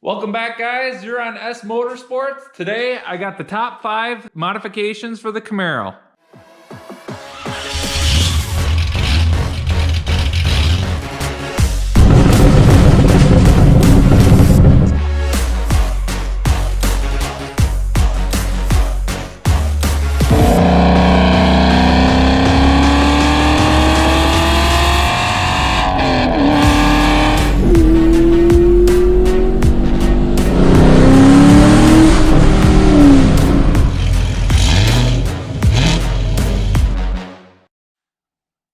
Welcome back, guys. You're on S Motorsports. Today, I got the top 5 modifications for the Camaro.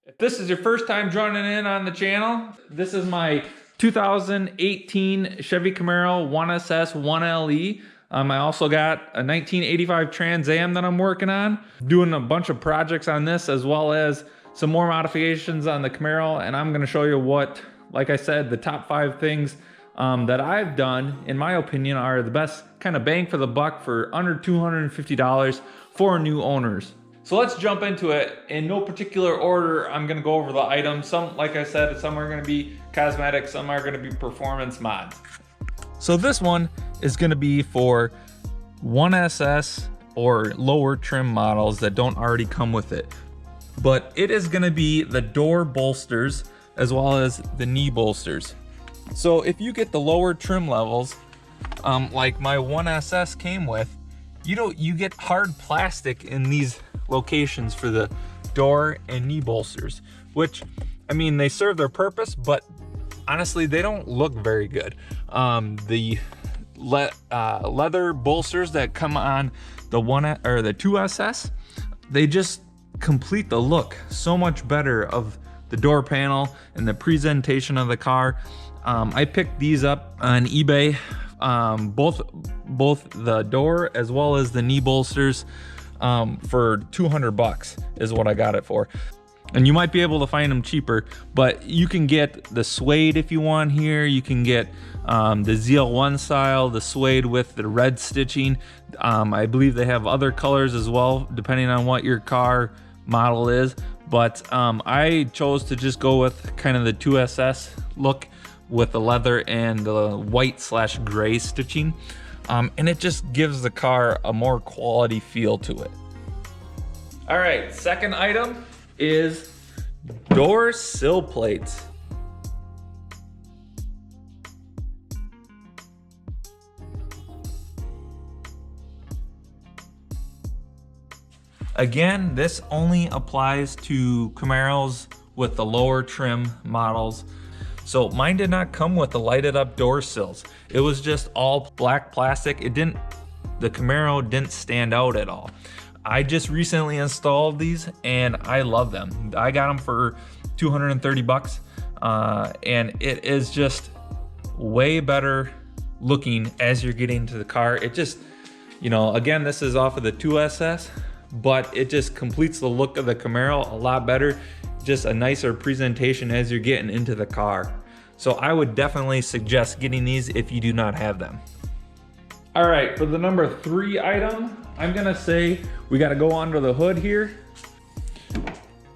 If this is your first time joining in on the channel, this is my 2018 Chevy Camaro 1SS 1LE. I also got a 1985 Trans Am that I'm working on. Doing a bunch of projects on this as well as some more modifications on the Camaro, and I'm gonna show you what, like I said, the top 5 things that I've done, in my opinion, are the best kind of bang for the buck for under $250 for new owners. So let's jump into it. In no particular order, I'm gonna go over the items. Some, like I said, some are gonna be cosmetic, some are gonna be performance mods. So this one is gonna be for 1SS or lower trim models that don't already come with it. But it is gonna be the door bolsters as well as the knee bolsters. So if you get the lower trim levels, like my 1SS came with, you get hard plastic in these locations for the door and knee bolsters, which, I mean, they serve their purpose, but honestly, they don't look very good. The leather bolsters that come on the 2SS, they just complete the look so much better of the door panel and the presentation of the car. I picked these up on eBay. Both the door as well as the knee bolsters for 200 bucks is what I got it for. And you might be able to find them cheaper, but you can get the suede if you want here. You can get the ZL1 style, the suede with the red stitching. I believe they have other colors as well, depending on what your car model is. But I chose to just go with kind of the 2SS look with the leather and the white/gray stitching. And it just gives the car a more quality feel to it. All right, second item is door sill plates. Again, this only applies to Camaros with the lower trim models. So mine did not come with the lighted up door sills. It was just all black plastic. The Camaro didn't stand out at all. I just recently installed these and I love them. I got them for 230 bucks. And it is just way better looking as you're getting into the car. It just, again, this is off of the 2SS, but it just completes the look of the Camaro a lot better. Just a nicer presentation as you're getting into the car. So I would definitely suggest getting these if you do not have them. All right, for the number 3 item, I'm gonna say we gotta go under the hood here.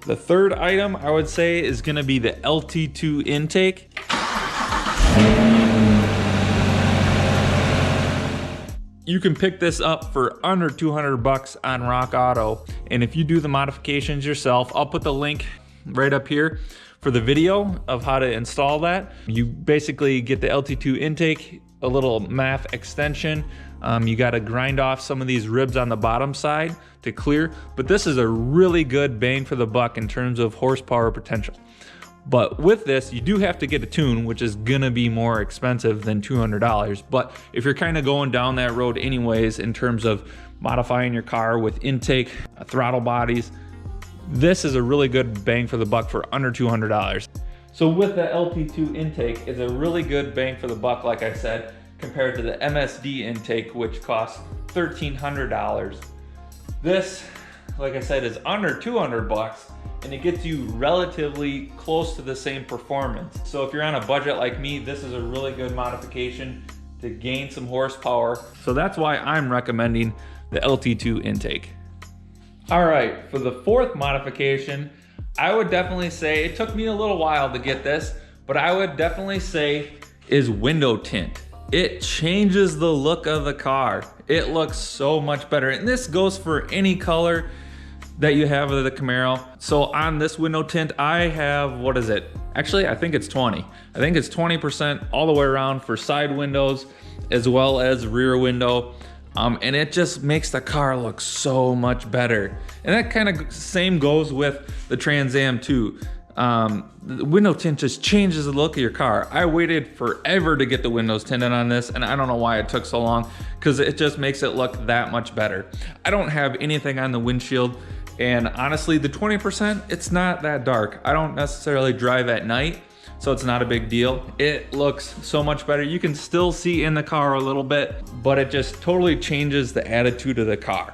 The third item I would say is gonna be the LT2 Intake. You can pick this up for under 200 bucks on Rock Auto. And if you do the modifications yourself, I'll put the link right up here for the video of how to install that. You basically get the LT2 intake, a little MAF extension. You got to grind off some of these ribs on the bottom side to clear, but this is a really good bang for the buck in terms of horsepower potential. But with this, you do have to get a tune, which is gonna be more expensive than $200. But if you're kind of going down that road anyways, in terms of modifying your car with intake, throttle bodies, this is a really good bang for the buck for under $200. So with the LT2 intake, it's a really good bang for the buck, like I said, compared to the MSD intake, which costs $1,300. This, like I said, is under 200 bucks, and it gets you relatively close to the same performance. So if you're on a budget like me, this is a really good modification to gain some horsepower. So that's why I'm recommending the LT2 intake. All right, for the fourth modification, I would definitely say, it took me a little while to get this, but I would definitely say is window tint. it changes the look of the car. It looks so much better. And this goes for any color that you have of the Camaro. So on this window tint, I have, what is it? Actually, I think it's 20. I think it's 20% all the way around for side windows as well as rear window. And it just makes the car look so much better. And that kind of same goes with the Trans Am too. The window tint just changes the look of your car. I waited forever to get the windows tinted on this, and I don't know why it took so long, because it just makes it look that much better. I don't have anything on the windshield, and honestly, the 20%, it's not that dark. I don't necessarily drive at night, so it's not a big deal. It looks so much better. You can still see in the car a little bit, but it just totally changes the attitude of the car.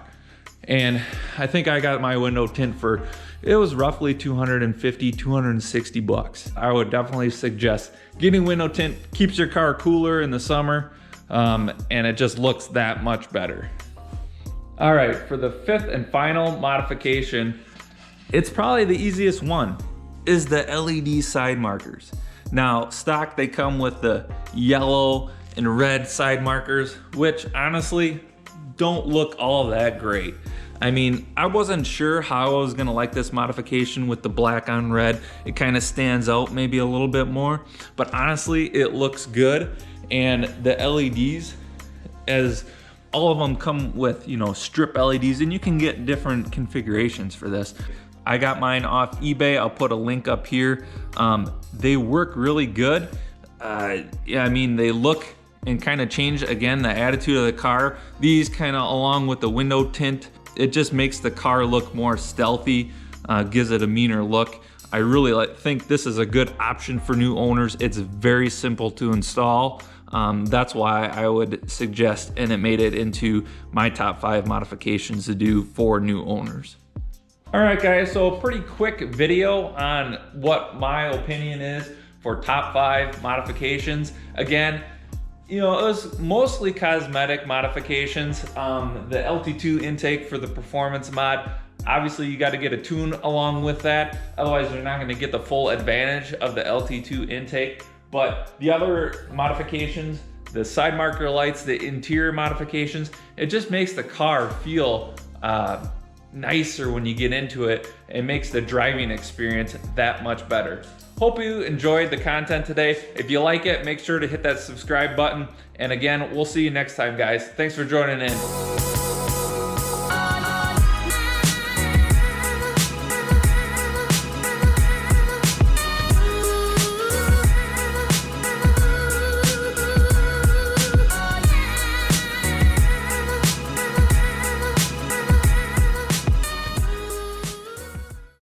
And I think I got my window tint for, it was roughly 250, 260 bucks. I would definitely suggest getting window tint. Keeps your car cooler in the summer, and it just looks that much better. All right, for the fifth and final modification, it's probably the easiest one, is the LED side markers. Now, stock, they come with the yellow and red side markers, which honestly don't look all that great. I mean, I wasn't sure how I was gonna like this modification with the black on red. It kind of stands out maybe a little bit more, but honestly, it looks good. And the LEDs, as all of them come with, you know, strip LEDs, and you can get different configurations for this. I got mine off eBay. I'll put a link up here. They work really good. Yeah, I mean, they look and kind of change, again, the attitude of the car. These kind of, along with the window tint, it just makes the car look more stealthy, gives it a meaner look. I really think this is a good option for new owners. It's very simple to install. That's why I would suggest, and it made it into my top 5 modifications to do for new owners. All right, guys, so a pretty quick video on what my opinion is for top 5 modifications. Again, you know, it was mostly cosmetic modifications. The LT2 intake for the performance mod, obviously you got to get a tune along with that. Otherwise, you're not going to get the full advantage of the LT2 intake. But the other modifications, the side marker lights, the interior modifications, it just makes the car feel nicer when you get into it. It makes the driving experience that much better. Hope you enjoyed the content today. If you like it, make sure to hit that subscribe button. And again, we'll see you next time, guys. Thanks for joining in.